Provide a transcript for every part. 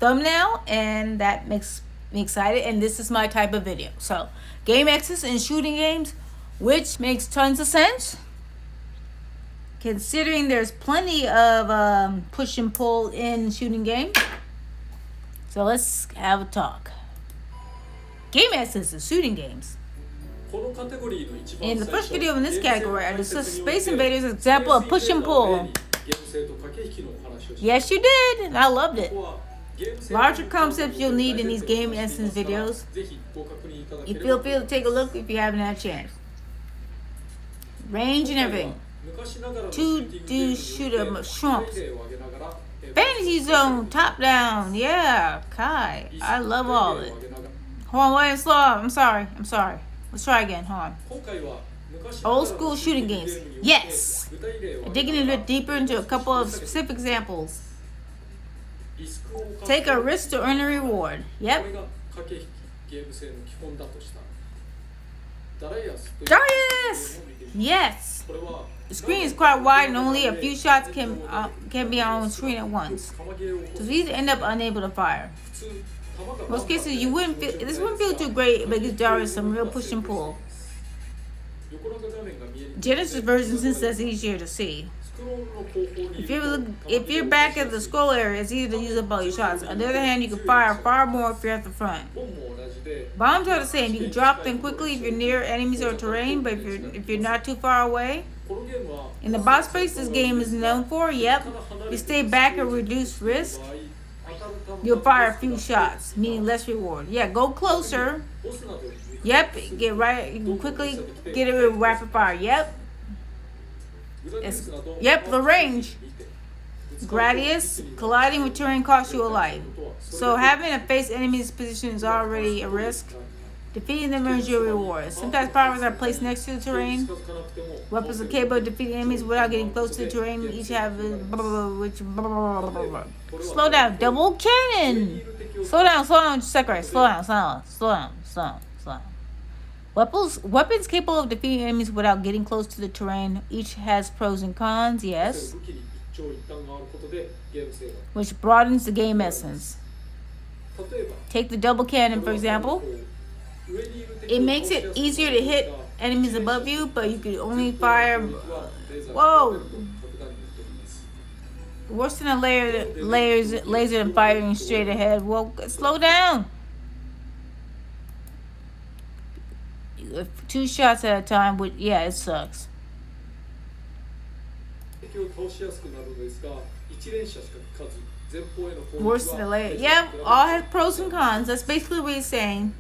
thumbnail, and that makes me excited, and this is my type of video. So game X's in shooting games, which makes tons of sense considering there's plenty of push and pull in shooting games. So let's have a talk. Game X's in shooting games. In the first video in this category, I discussed Space Invaders as an example of push and pull. Yes, you did, and I loved it. Larger concepts you'll need in these game essence videos. You feel free to take a look if you haven't had a chance. Range and everything. 2D shooter shrumps. Fantasy zone, top down. Yeah, Kai. I love all of it. Hold on, wait, slow up. I'm sorry. Let's try again. Hold on. Old school shooting games. Yes. Digging a bit deeper into a couple of specific examples. Take a risk to earn a reward. Yep. Darius! Yes. The screen is quite wide and only a few shots can be on screen at once. So these end up unable to fire. Most cases this wouldn't feel too great, but gives Darius some real push and pull. Genesis version since that's easier to see. If you're back at the scroll area, it's easy to use up all your shots. On the other hand, you can fire far more if you're at the front. Bombs are the same. You can drop them quickly if you're near enemies or terrain, but if you're not too far away. In the boss space this game is known for, yep. If you stay back or reduce risk, you'll fire a few shots, meaning less reward. Yeah, go closer. Yep, you can quickly get it with rapid fire. Yep. Yep, the range. Gradius, colliding with terrain costs you a life. So having a face enemy's position is already a risk. Defeating them earns you a reward. Sometimes powers are placed next to the terrain. Weapons are capable of defeating enemies without getting close to the terrain. Each have slow down. Double cannon. Slow down, Sakurai. Slow down. Weapons capable of defeating enemies without getting close to the terrain. Each has pros and cons, yes. Which broadens the game essence. Take the double cannon, for example. It makes it easier to hit enemies above you, but you can only fire... Whoa! Worse than a laser and firing straight ahead. Well, slow down! 2 shots at a time, yeah, it sucks. Worse than a layer. Yeah, all has pros and cons. That's basically what he's saying.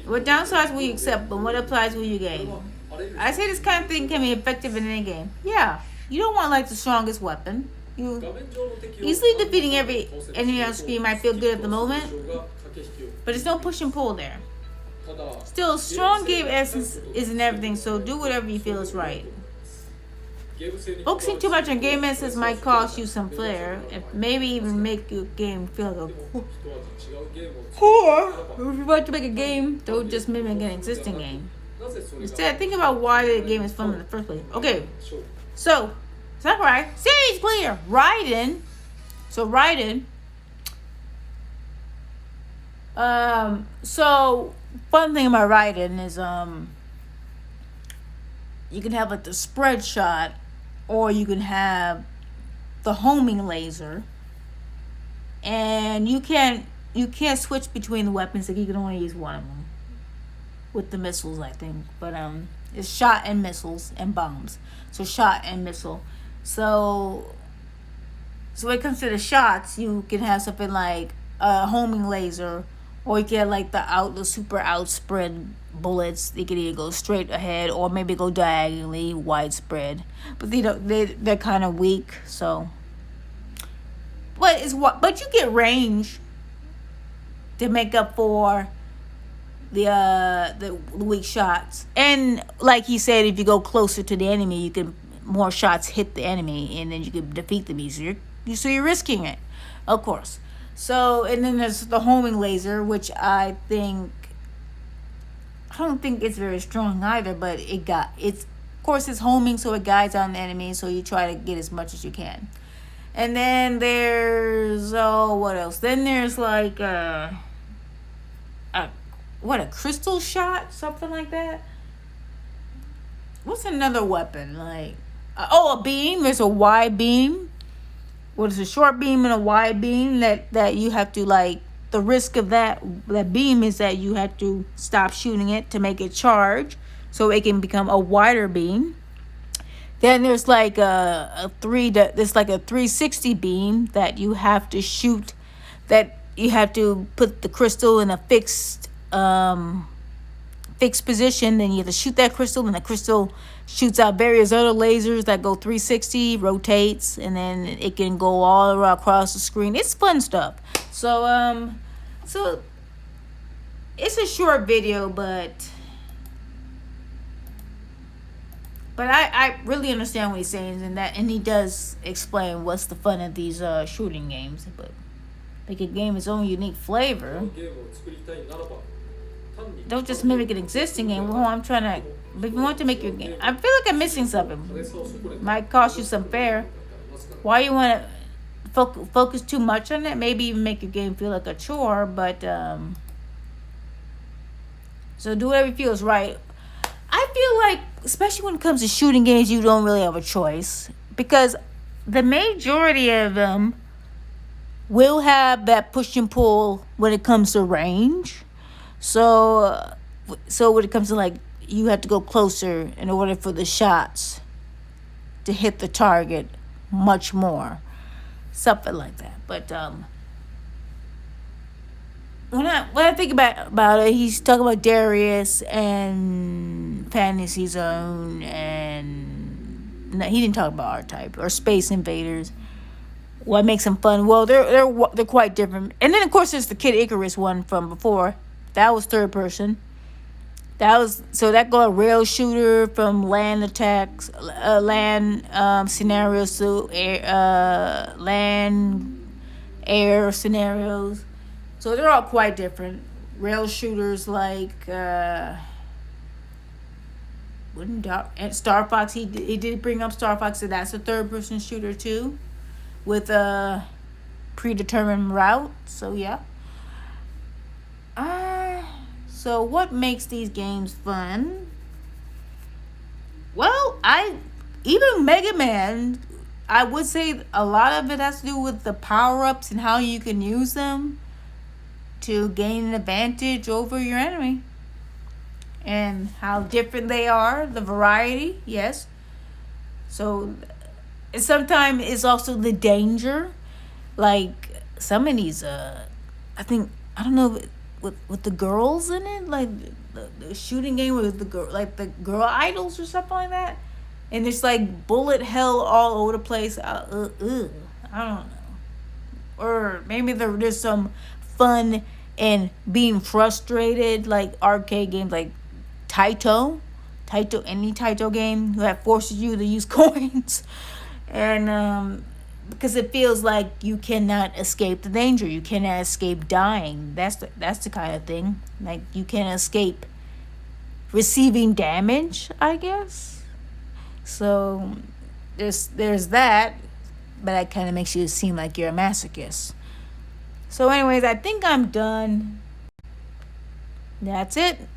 What downsides will you accept, but what upsides will you gain? I say this kind of thing can be effective in any game. Yeah, you don't want like the strongest weapon. Easily defeating every enemy on screen might feel good at the moment, but there's no push and pull there. Still, strong game essence isn't everything, so do whatever you feel is right. Focusing too much on game essence might cost you some flair, and maybe even make your game feel like a or if you want to make a game, don't just mimic an existing game. Instead, think about why the game is fun in the first place. Okay, so Sakurai, stage clear. Raiden. So Raiden. So fun thing about Raiden is you can have like the spread shot, or you can have the homing laser, and you can't switch between the weapons. Like you can only use one of them with the missiles, I think. But it's shot and missiles and bombs. So shot and missile. So when it comes to the shots, you can have something like a homing laser, or you get like the super outspread bullets. They can either go straight ahead or maybe go diagonally widespread. But they're kind of weak. So, but you get range to make up for the weak shots. And like he said, if you go closer to the enemy, you can more shots hit the enemy, and then you can defeat them easier. So you're risking it, of course. So, and then there's the homing laser, which I don't think it's very strong either, but of course it's homing, so it guides on the enemy, so you try to get as much as you can. And then there's what else? Then there's like a what, a crystal shot, something like that. What's another weapon like? A beam. There's a wide beam. Well, it's a short beam and a wide beam that you have to like. The risk of that beam is that you have to stop shooting it to make it charge, so it can become a wider beam. Then there's like there's like a 360 beam that you have to shoot. That you have to put the crystal in a fixed position. Then you have to shoot that crystal, and the crystal shoots out various other lasers that go 360, rotates, and then it can go all around across the screen. It's fun stuff. So it's a short video, but I really understand what he's saying, and he does explain what's the fun of these shooting games, but make a game its own unique flavor. Don't just mimic an existing game. Well, I'm trying to. But if you want to make your game, I feel like I'm missing something. Might cost you some fare. Why you want to focus too much on it? Maybe even make your game feel like a chore. But so do whatever feels right. I feel like, especially when it comes to shooting games, you don't really have a choice, because the majority of them will have that push and pull when it comes to range. So when it comes to like, you have to go closer in order for the shots to hit the target much more, something like that. But when I think about it, he's talking about Darius and Fantasy Zone, and no, he didn't talk about R-Type or Space Invaders. What makes them fun? Well, they're quite different. And then of course there's the Kid Icarus one from before. That was third person. That go a rail shooter from land attacks, land scenarios to land air scenarios. So they're all quite different. Rail shooters like Star Fox. He did bring up Star Fox, so that's a third person shooter too, with a predetermined route. So yeah. So what makes these games fun? Well, even Mega Man, I would say a lot of it has to do with the power-ups and how you can use them to gain an advantage over your enemy. And how different they are, the variety, yes. So sometimes it's also the danger. Like some of these, I don't know, with the girls in it, like the shooting game with the girl, like the girl idols or something like that, and it's like bullet hell all over the place. I don't know, or maybe there's some fun in being frustrated, like arcade games like Taito, any Taito game that forces you to use coins, and because it feels like you cannot escape the danger. You cannot escape dying. That's the kind of thing. Like you can't escape receiving damage, I guess. So there's that, but that kind of makes you seem like you're a masochist. So anyways, I think I'm done. That's it.